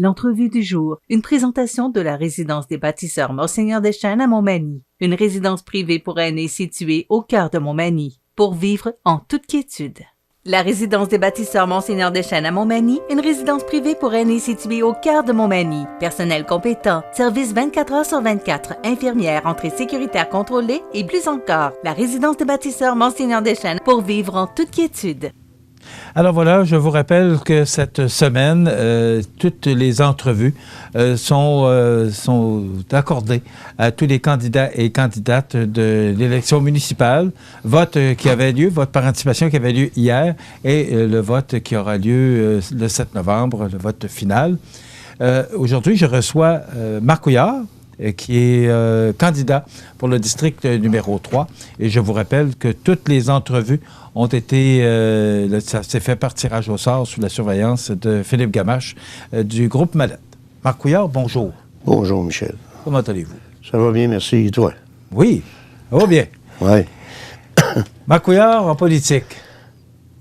L'entrevue du jour, une présentation de la résidence des bâtisseurs Monseigneur Deschênes à Montmagny, une résidence privée pour aînés située au cœur de Montmagny, pour vivre en toute quiétude. La résidence des bâtisseurs Monseigneur Deschênes à Montmagny, une résidence privée pour aînés située au cœur de Montmagny. Personnel compétent, service 24 heures sur 24, infirmière, entrée sécuritaire contrôlée et plus encore. La résidence des bâtisseurs Monseigneur Deschênes pour vivre en toute quiétude. Alors voilà, je vous rappelle que cette semaine, toutes les entrevues sont accordées à tous les candidats et candidates de l'élection municipale. Vote qui avait lieu, vote par anticipation qui avait lieu hier et le vote qui aura lieu le 7 novembre, le vote final. Aujourd'hui, je reçois Marc Couillard, qui est candidat pour le district numéro 3. Et je vous rappelle que toutes les entrevues ont été... ça s'est fait par tirage au sort sous la surveillance de Philippe Gamache du groupe Mallette. Marc Couillard, bonjour. Bonjour, Michel. Comment allez-vous? Ça va bien, merci. Et toi? Oui, ça va bien. Oui. Marc Couillard, en politique.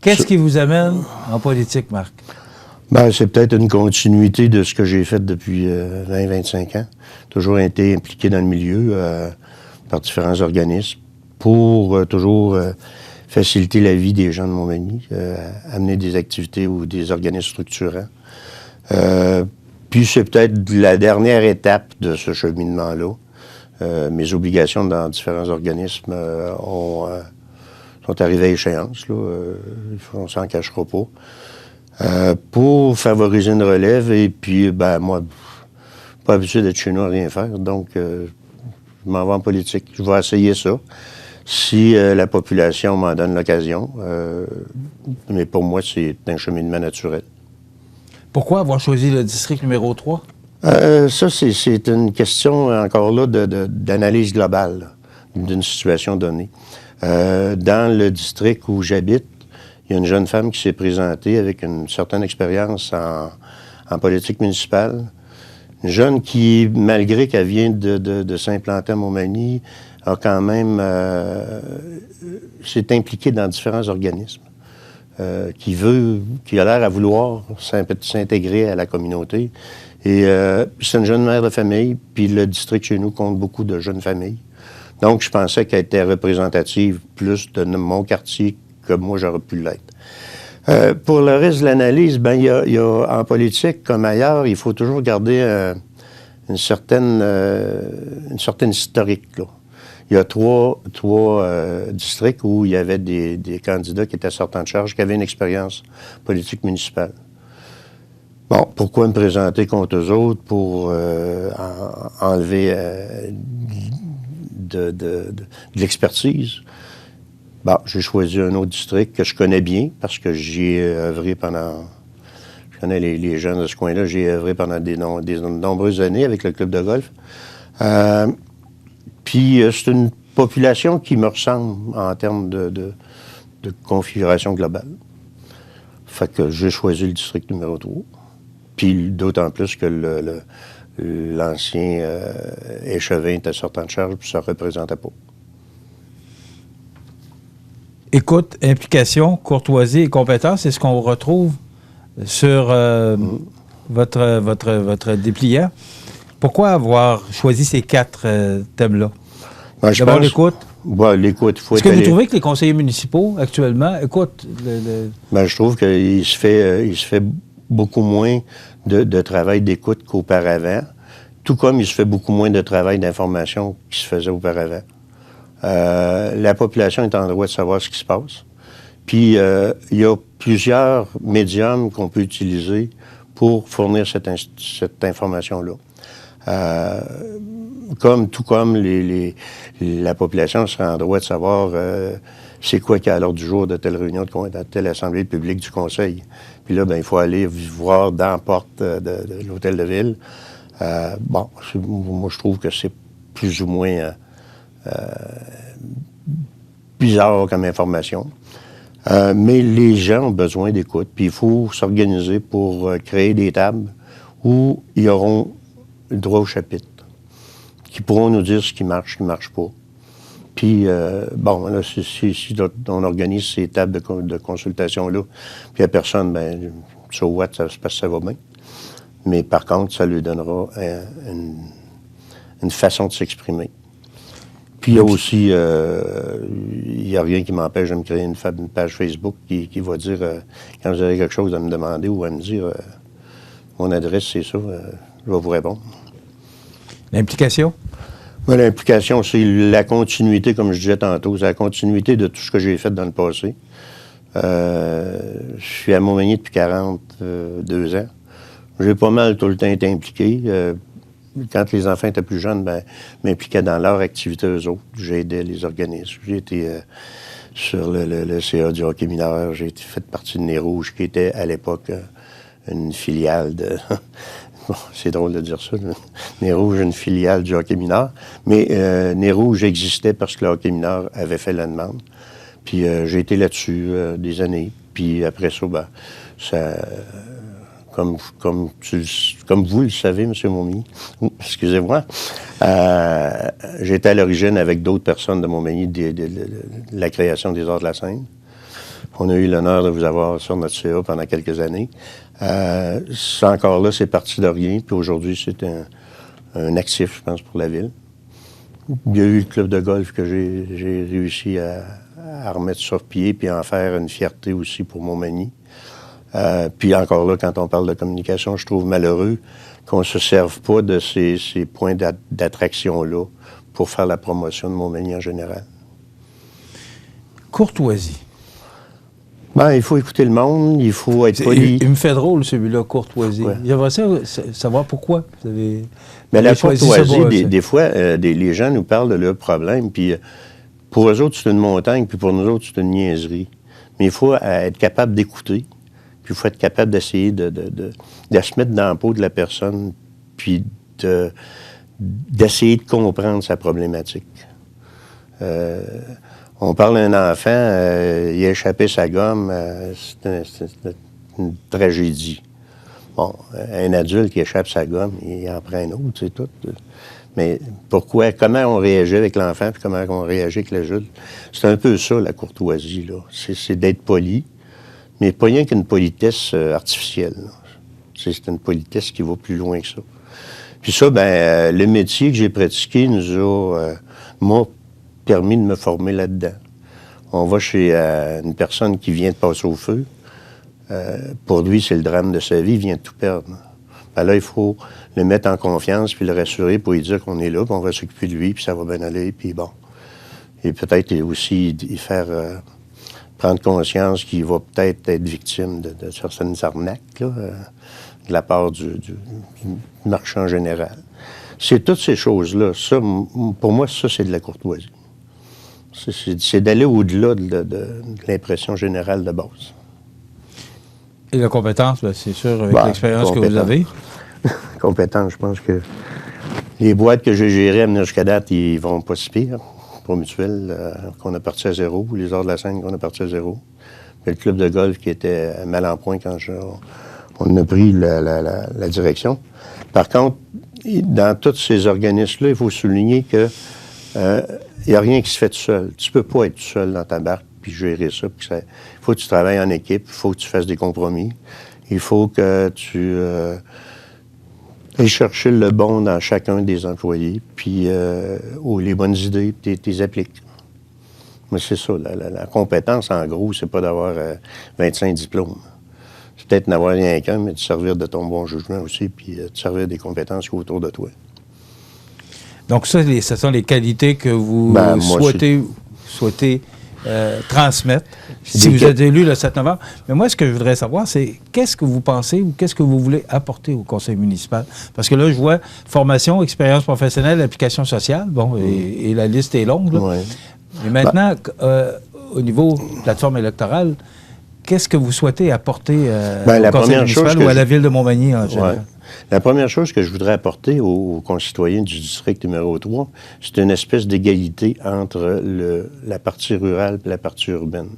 Qu'est-ce qui vous amène en politique, Marc? Ben, c'est peut-être une continuité de ce que j'ai fait depuis 20-25 ans. Toujours été impliqué dans le milieu par différents organismes pour toujours faciliter la vie des gens de Montmagny, amener des activités ou des organismes structurants. Puis c'est peut-être la dernière étape de ce cheminement-là. Mes obligations dans différents organismes sont arrivées à échéance. Là, on s'en cachera pas. Pour favoriser une relève, et puis, ben moi, pas habitué d'être chez nous à rien faire, donc je m'en vais en politique. Je vais essayer ça, si la population m'en donne l'occasion. Mais pour moi, c'est un cheminement naturel. Pourquoi avoir choisi le district numéro 3? Ça, c'est une question, encore là, d'analyse globale là, d'une situation donnée. Dans le district où j'habite, il y a une jeune femme qui s'est présentée avec une certaine expérience en politique municipale. Une jeune qui, malgré qu'elle vient de s'implanter à Montmagny, a quand même s'est impliquée dans différents organismes, qui a l'air à vouloir s'intégrer à la communauté. Et c'est une jeune mère de famille, puis le district chez nous compte beaucoup de jeunes familles. Donc, je pensais qu'elle était représentative plus de mon quartier que moi, j'aurais pu l'être. Pour le reste de l'analyse, ben, il y a en politique, comme ailleurs, il faut toujours garder une certaine historique, là. Il y a trois districts où il y avait des candidats qui étaient sortants de charge, qui avaient une expérience politique municipale. Bon, pourquoi me présenter contre eux autres pour enlever de l'expertise? Bon, j'ai choisi un autre district que je connais bien parce que j'y ai œuvré pendant... Je connais les gens de ce coin-là. J'ai œuvré pendant des nombreuses années avec le club de golf. Puis c'est une population qui me ressemble en termes de configuration globale. Fait que j'ai choisi le district numéro 3. Puis d'autant plus que l'ancien échevin était sortant de charge, puis ça ne représentait pas. Écoute, implication, courtoisie et compétence, c'est ce qu'on retrouve sur votre dépliant. Pourquoi avoir choisi ces 4 thèmes-là? Ben, d'abord, l'écoute. Ouais, l'écoute. Est-ce que vous trouvez que les conseillers municipaux, actuellement, écoutent? Ben, je trouve qu'il se fait beaucoup moins de travail d'écoute qu'auparavant, tout comme il se fait beaucoup moins de travail d'information qui se faisait auparavant. La population est en droit de savoir ce qui se passe. Puis, il y a plusieurs médiums qu'on peut utiliser pour fournir cette information-là. Tout comme la population sera en droit de savoir c'est quoi qui est à l'ordre du jour de telle réunion, de telle assemblée publique du conseil. Puis là, ben, il faut aller voir dans la porte de l'hôtel de ville. Moi, je trouve que c'est plus ou moins bizarre comme information. Mais les gens ont besoin d'écoute. Puis il faut s'organiser pour créer des tables où ils auront le droit au chapitre, qui pourront nous dire ce qui marche pas. Puis, là, si on organise ces tables de consultation-là, puis il n'y a personne, ben, so what, ça va bien. Mais par contre, ça lui donnera une façon de s'exprimer. Puis il y a aussi, il n'y a rien qui m'empêche de me créer une page Facebook qui va dire, quand vous avez quelque chose à me demander ou à me dire, mon adresse, c'est ça, je vais vous répondre. L'implication? Moi, l'implication, c'est la continuité, comme je disais tantôt, c'est la continuité de tout ce que j'ai fait dans le passé. Je suis à Montmagny depuis 42 ans. J'ai pas mal tout le temps été impliqué. Quand les enfants étaient plus jeunes, m'impliquais dans leur activité, eux autres. J'aidais les organismes. J'ai été sur le CA du hockey mineur. J'ai fait partie de Nez Rouge, qui était à l'époque une filiale de... Bon, c'est drôle de dire ça. Nez Rouge, une filiale du hockey mineur. Mais Nez Rouge existait parce que le hockey mineur avait fait la demande. Puis j'ai été là-dessus des années. Puis après ça, comme vous le savez, M. Montmagny, excusez-moi, j'étais à l'origine avec d'autres personnes de Montmagny de la création des Arts de la scène. On a eu l'honneur de vous avoir sur notre CA pendant quelques années. Encore là, c'est parti de rien. Puis aujourd'hui, c'est un actif, je pense, pour la ville. Il y a eu le club de golf que j'ai réussi à remettre sur pied puis à en faire une fierté aussi pour Montmagny. Puis encore là, quand on parle de communication, je trouve malheureux qu'on ne se serve pas de ces points d'attraction-là pour faire la promotion de Montmagny en général. Courtoisie. Il faut écouter le monde, il faut être poli. Il me fait drôle, celui-là, courtoisie. Ouais. J'aimerais savoir pourquoi vous avez... Mais la courtoisie, des fois, les gens nous parlent de leurs problèmes, puis pour eux autres, c'est une montagne, puis pour nous autres, c'est une niaiserie. Mais il faut être capable d'écouter, puis il faut être capable d'essayer de se mettre dans la peau de la personne, puis d'essayer de comprendre sa problématique. On parle d'un enfant, il a échappé sa gomme, c'est une tragédie. Bon, un adulte qui échappe sa gomme, il en prend un autre, c'est tout. Mais pourquoi, comment on réagit avec l'enfant, puis comment on réagit avec l'adulte? C'est un peu ça, la courtoisie, là. C'est d'être poli, mais pas rien qu'une politesse artificielle. C'est une politesse qui va plus loin que ça. Puis ça, le métier que j'ai pratiqué m'a permis de me former là-dedans. On va chez une personne qui vient de passer au feu. Pour lui, c'est le drame de sa vie, il vient de tout perdre. Là, il faut le mettre en confiance, puis le rassurer pour lui dire qu'on est là, puis on va s'occuper de lui, puis ça va bien aller, puis bon. Et peut-être aussi y faire prendre conscience qu'il va peut-être être victime de certaines arnaques, là, de la part du marchand général. C'est toutes ces choses-là. Ça, pour moi, ça, c'est de la courtoisie. C'est d'aller au-delà de l'impression générale de base. Et la compétence, c'est sûr, avec l'expérience que vous avez. Compétence, je pense que les boîtes que j'ai gérées à venir jusqu'à date, ils vont pas si pire. Pour Mutuelle, qu'on a parti à zéro, les Arts de la scène qu'on a parti à zéro. Puis le club de golf qui était mal en point quand on a pris la direction. Par contre, dans tous ces organismes-là, il faut souligner que il n'y a rien qui se fait tout seul. Tu peux pas être tout seul dans ta barque puis gérer ça. Il faut que tu travailles en équipe, il faut que tu fasses des compromis. Il faut que tu ailles chercher le bon dans chacun des employés, puis les bonnes idées, tu les appliques. Mais c'est ça, la compétence, en gros, c'est pas d'avoir 25 diplômes. C'est peut-être n'avoir rien qu'un, mais de servir de ton bon jugement aussi, puis de servir des compétences qui sont autour de toi. Donc ça, ce sont les qualités que vous souhaitez transmettre si vous êtes élu le 7 novembre. Mais moi, ce que je voudrais savoir, c'est qu'est-ce que vous pensez ou qu'est-ce que vous voulez apporter au conseil municipal? Parce que là, je vois formation, expérience professionnelle, application sociale, et la liste est longue. Là. Ouais. Mais maintenant, au niveau plateforme électorale, qu'est-ce que vous souhaitez apporter au conseil municipal ou à la ville de Montmagny en général? Ouais. La première chose que je voudrais apporter aux concitoyens du district numéro 3, c'est une espèce d'égalité entre la partie rurale et la partie urbaine.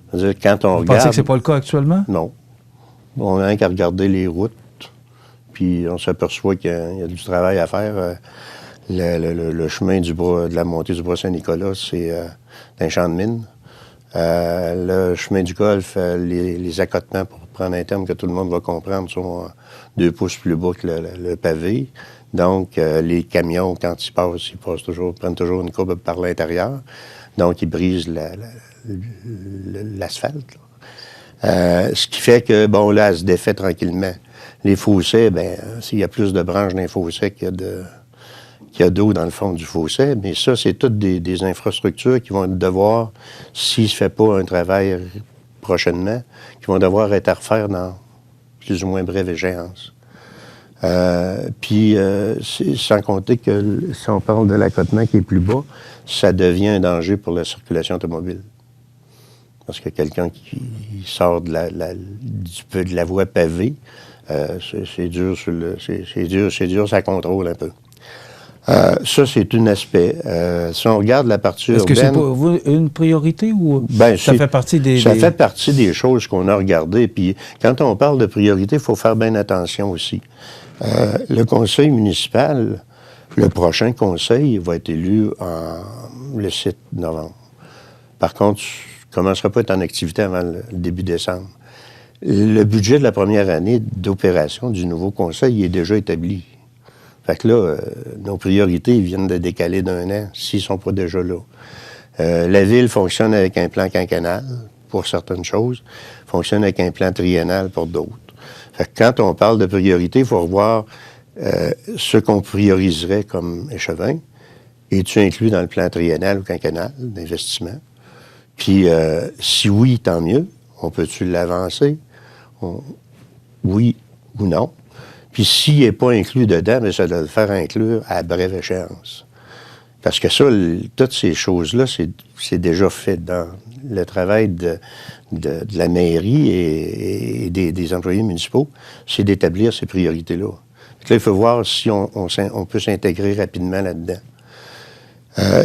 C'est-à-dire, quand on regarde... Vous pensez que ce n'est pas le cas actuellement? Non. On n'a qu'à regarder les routes, puis on s'aperçoit qu'il y a du travail à faire. Le chemin de la montée du Bois-Saint-Nicolas, c'est un champ de mine. Le chemin du golf, les accotements prendre un terme que tout le monde va comprendre, sont 2 pouces plus bas que le pavé. Donc, les camions, quand ils passent prennent toujours une courbe par l'intérieur. Donc, ils brisent l'asphalte. Ce qui fait que, bon, là, elle se défait tranquillement. Les fossés, bien, s'il y a plus de branches dans les fossés qu'il y a d'eau dans le fond du fossé, mais ça, c'est toutes des infrastructures qui vont devoir, s'il ne se fait pas un travail prochainement, qui vont devoir être à refaire dans plus ou moins brève échéance. Puis, sans compter que si on parle de l'accotement qui est plus bas, ça devient un danger pour la circulation automobile. Parce que quelqu'un qui sort de la voie pavée, c'est dur, ça contrôle un peu. Ça, c'est un aspect. Si on regarde la partie urbaine... Est-ce que c'est pour vous une priorité ou ça fait partie des... Ça fait partie des choses qu'on a regardées. Puis quand on parle de priorité, il faut faire bien attention aussi. Le conseil municipal, le prochain conseil va être élu le 7 novembre. Par contre, ne commencera pas à être en activité avant le début décembre. Le budget de la première année d'opération du nouveau conseil est déjà établi. Fait que là, nos priorités viennent de décaler d'1 an, s'ils ne sont pas déjà là. La Ville fonctionne avec un plan quinquennal pour certaines choses, fonctionne avec un plan triennal pour d'autres. Fait que quand on parle de priorité, il faut revoir ce qu'on prioriserait comme échevin. Es-tu inclus dans le plan triennal ou quinquennal d'investissement? Puis, si oui, tant mieux. On peut-tu l'avancer? Oui ou non? Puis, s'il n'est pas inclus dedans, bien, ça doit le faire inclure à brève échéance. Parce que ça, toutes ces choses-là, c'est déjà fait dans le travail de la mairie et des employés municipaux, c'est d'établir ces priorités-là. Donc là, il faut voir si on peut s'intégrer rapidement là-dedans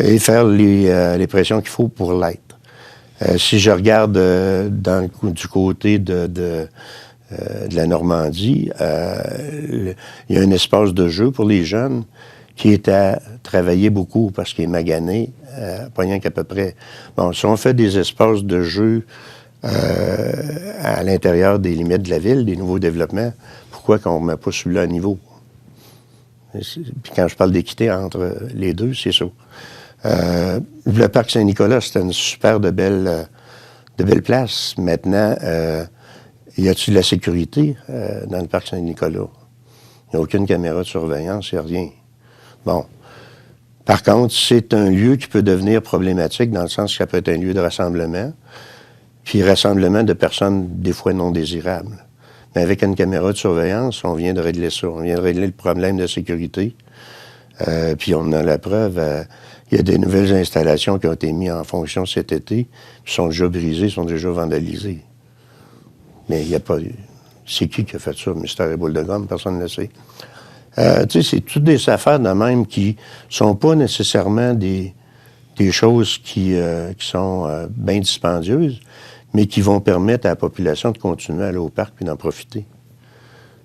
et faire les pressions qu'il faut pour l'être. Si je regarde du côté de la Normandie, il y a un espace de jeu pour les jeunes qui est à travailler beaucoup parce qu'il est magané, pas rien qu'à peu près. Bon, si on fait des espaces de jeu à l'intérieur des limites de la ville, des nouveaux développements, pourquoi qu'on ne met pas celui-là à niveau? Puis quand je parle d'équité entre les deux, c'est ça. Le parc Saint-Nicolas, c'était une super de belle place. Maintenant, y a-t-il de la sécurité dans le parc Saint-Nicolas? Il n'y a aucune caméra de surveillance, il n'y a rien. Bon. Par contre, c'est un lieu qui peut devenir problématique dans le sens que ça peut être un lieu de rassemblement, puis rassemblement de personnes des fois non désirables. Mais avec une caméra de surveillance, on vient de régler ça. On vient de régler le problème de sécurité. Puis on a la preuve. Il y a des nouvelles installations qui ont été mises en fonction cet été, qui sont déjà brisées, sont déjà vandalisées. Mais il n'y a pas... C'est qui a fait ça, Mystère et Boule de Gomme? Personne ne le sait. Tu sais, c'est toutes des affaires de même qui sont pas nécessairement des choses qui sont bien dispendieuses, mais qui vont permettre à la population de continuer à aller au parc puis d'en profiter.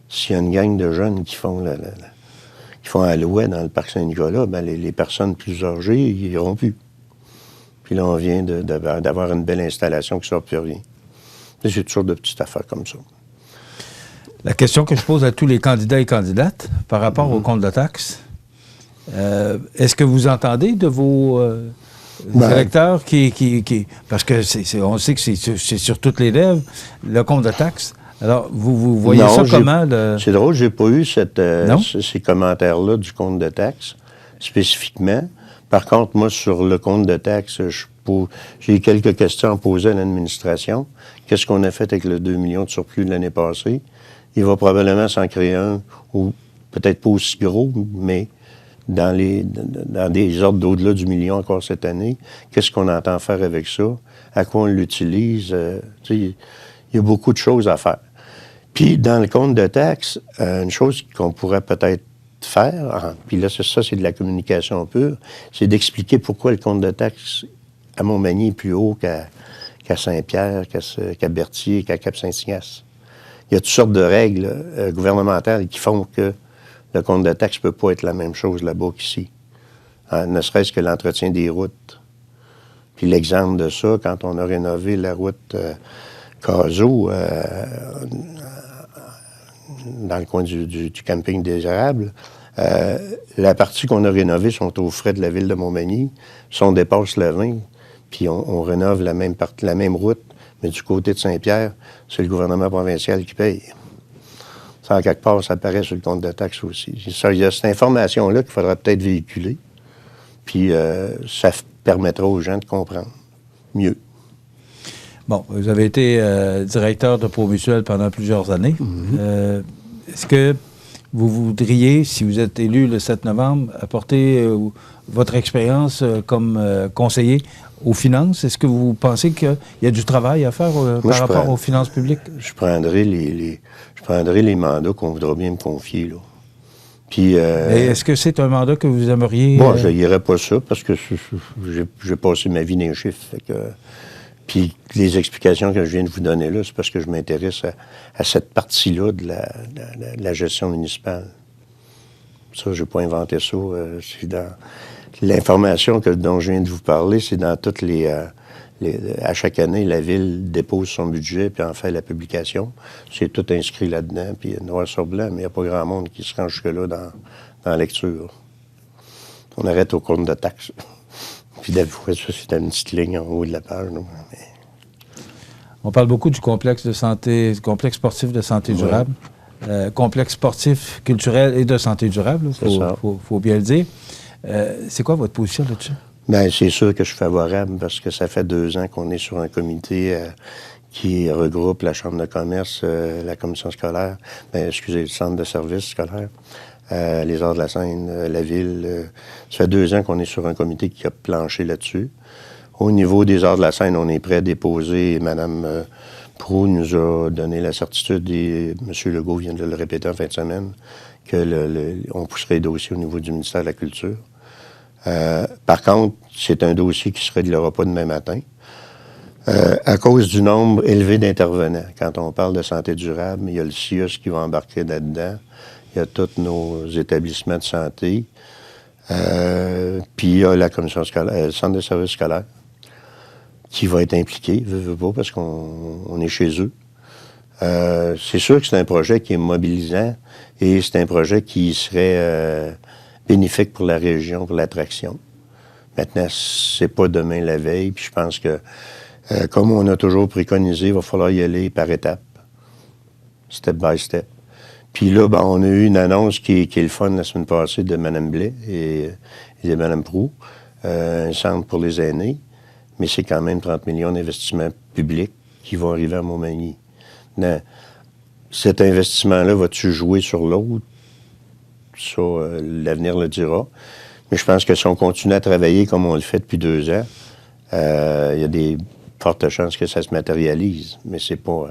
S'il y a une gang de jeunes qui font Alouette dans le parc Saint-Nicolas, ben les personnes plus âgées, ils n'iront plus. Puis là, on vient d'avoir une belle installation qui ne sort plus rien. C'est toujours de petites affaires comme ça. La question que je pose à tous les candidats et candidates par rapport au compte de taxes, est-ce que vous entendez de vos électeurs qui parce que on sait que c'est sur toutes les lèvres, le compte de taxes. Alors, vous voyez non, ça comment? C'est drôle, j'ai pas eu ces commentaires-là du compte de taxes, spécifiquement. Par contre, moi, sur le compte de taxes, j'ai quelques questions à poser à l'administration. Qu'est-ce qu'on a fait avec le 2 millions de surplus de l'année passée? Il va probablement s'en créer un, ou peut-être pas aussi gros, mais dans des ordres d'au-delà du million encore cette année. Qu'est-ce qu'on entend faire avec ça? À quoi on l'utilise? Il y a beaucoup de choses à faire. Puis, dans le compte de taxes, une chose qu'on pourrait peut-être faire, puis là, c'est de la communication pure, c'est d'expliquer pourquoi le compte de taxes à Montmagny est plus haut qu'à Saint-Pierre, qu'à Berthier, qu'à Cap-Saint-Ignace. Il y a toutes sortes de règles gouvernementales qui font que le compte de taxes ne peut pas être la même chose là-bas qu'ici. Ne serait-ce que l'entretien des routes. Puis l'exemple de ça, quand on a rénové la route Cazaux, dans le coin du camping des Érables, la partie qu'on a rénovée sont aux frais de la ville de Montmagny. Si on dépasse le 20, puis on rénove la même route, mais du côté de Saint-Pierre, c'est le gouvernement provincial qui paye. Ça, en quelque part, ça apparaît sur le compte de taxes aussi. Il y a cette information-là qu'il faudra peut-être véhiculer, puis ça permettra aux gens de comprendre mieux. Bon, vous avez été directeur de Promutuel pendant plusieurs années. Mm-hmm. Est-ce que vous voudriez, si vous êtes élu le 7 novembre, apporter votre expérience comme conseiller aux finances? Est-ce que vous pensez qu'il y a du travail à faire par rapport aux finances publiques? Je prendrai les mandats qu'on voudra bien me confier, là. Puis, est-ce que c'est un mandat que vous aimeriez... Moi, je n'irais pas ça, parce que j'ai passé ma vie dans les chiffres. Fait que, puis les explications que je viens de vous donner là, c'est parce que je m'intéresse à cette partie-là de la gestion municipale. Ça, je n'ai pas inventé ça. C'est dans l'information dont je viens de vous parler, c'est dans toutes à chaque année, la Ville dépose son budget puis en fait la publication. C'est tout inscrit là-dedans, puis noir sur blanc, mais il n'y a pas grand monde qui se rend jusque-là dans la lecture. On arrête au compte de taxes. Puis d'avouer, ça, c'est une petite ligne en haut de la page. Mais... On parle beaucoup du complexe sportif de santé durable. Complexe sportif, culturel et de santé durable, il faut bien le dire. C'est quoi votre position là-dessus? Bien, c'est sûr que je suis favorable parce que ça fait 2 ans qu'on est sur un comité qui regroupe la Chambre de commerce, la commission scolaire, le centre de services scolaire, les Arts de la Seine, la Ville. Ça fait 2 ans qu'on est sur un comité qui a planché là-dessus. Au niveau des Arts de la Seine, on est prêt à déposer. Mme Proulx nous a donné la certitude, et M. Legault vient de le répéter en fin de semaine, qu'on pousserait les dossiers au niveau du ministère de la Culture. Par contre, c'est un dossier qui ne se réglera pas demain matin à cause du nombre élevé d'intervenants. Quand on parle de santé durable, il y a le CIUS qui va embarquer là-dedans, il y a tous nos établissements de santé, puis il y a la commission scolaire, le centre de services scolaires qui va être impliqué, veut pas, parce qu'on est chez eux. C'est sûr que c'est un projet qui est mobilisant et c'est un projet qui serait bénéfique pour la région, pour l'attraction. Maintenant, c'est pas demain la veille, puis je pense que, comme on a toujours préconisé, il va falloir y aller par étapes, step by step. Puis là, on a eu une annonce qui est le fun la semaine passée de Mme Blais et de Mme Proulx, un centre pour les aînés, mais c'est quand même 30 millions d'investissements publics qui vont arriver à Montmagny. Maintenant, cet investissement-là, va-tu jouer sur l'autre? Ça, l'avenir le dira. Mais je pense que si on continue à travailler comme on le fait depuis 2 ans, il y a des fortes chances que ça se matérialise. Mais c'est pas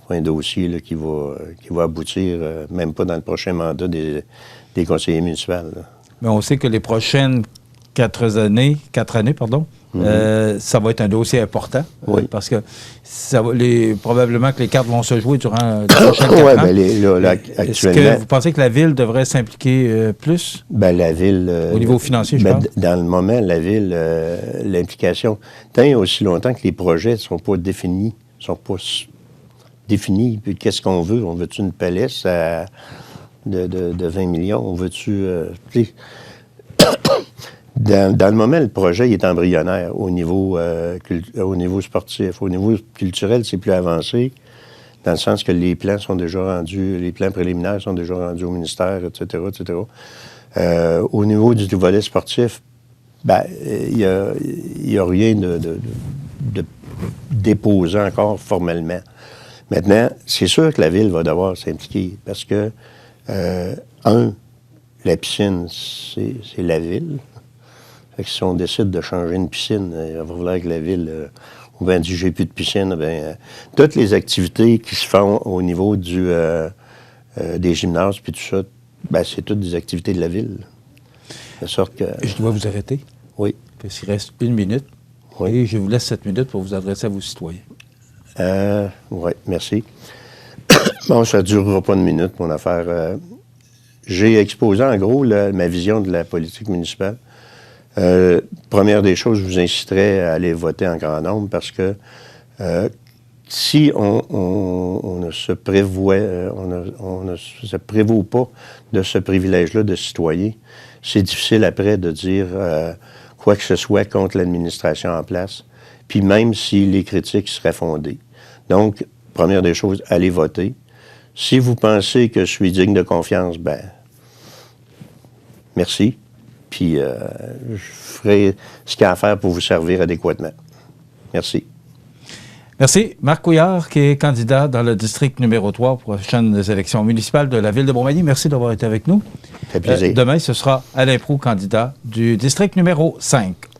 un dossier là, qui va aboutir, même pas dans le prochain mandat des conseillers municipaux. Là. Mais on sait que les prochaines 4 années, ça va être un dossier important. Oui. Parce que probablement que les cartes vont se jouer durant les prochaines 4 ans. Actuellement... Est-ce que vous pensez que la Ville devrait s'impliquer plus? La Ville... au niveau financier, je parle. Dans le moment, la Ville, l'implication, tant et aussi longtemps que les projets ne sont pas définis, puis qu'est-ce qu'on veut? On veut-tu une palisse de 20 millions? On veut-tu... Dans le moment, le projet il est embryonnaire au niveau sportif. Au niveau culturel, c'est plus avancé, dans le sens que les plans sont déjà rendus, les plans préliminaires sont déjà rendus au ministère, etc., etc. Au niveau du volet sportif, il y a rien de déposé encore formellement. Maintenant, c'est sûr que la Ville va devoir s'impliquer parce que, la piscine, c'est la Ville. Fait que si on décide de changer une piscine, il va falloir que la Ville, ou bien dit j'ai plus de piscine, toutes les activités qui se font au niveau des gymnases puis tout ça, c'est toutes des activités de la Ville. De sorte que... Je dois vous arrêter. Oui. Parce qu'il reste 1 minute. Oui. Et je vous laisse 7 minutes pour vous adresser à vos citoyens. Oui, merci. Bon, ça ne durera pas 1 minute, mon affaire. J'ai exposé en gros ma vision de la politique municipale. Première des choses, je vous inciterais à aller voter en grand nombre parce que si on ne se prévoit, on ne se prévaut pas de ce privilège-là de citoyen, c'est difficile après de dire quoi que ce soit contre l'administration en place, puis même si les critiques seraient fondées. Donc, première des choses, allez voter. Si vous pensez que je suis digne de confiance, ben merci. Puis je ferai ce qu'il y a à faire pour vous servir adéquatement. Merci. Merci. Marc Couillard, qui est candidat dans le district numéro 3 pour les prochaines élections municipales de la ville de Montmagny. Merci d'avoir été avec nous. Ça fait plaisir. Demain, ce sera Alain Proulx, candidat du district numéro 5.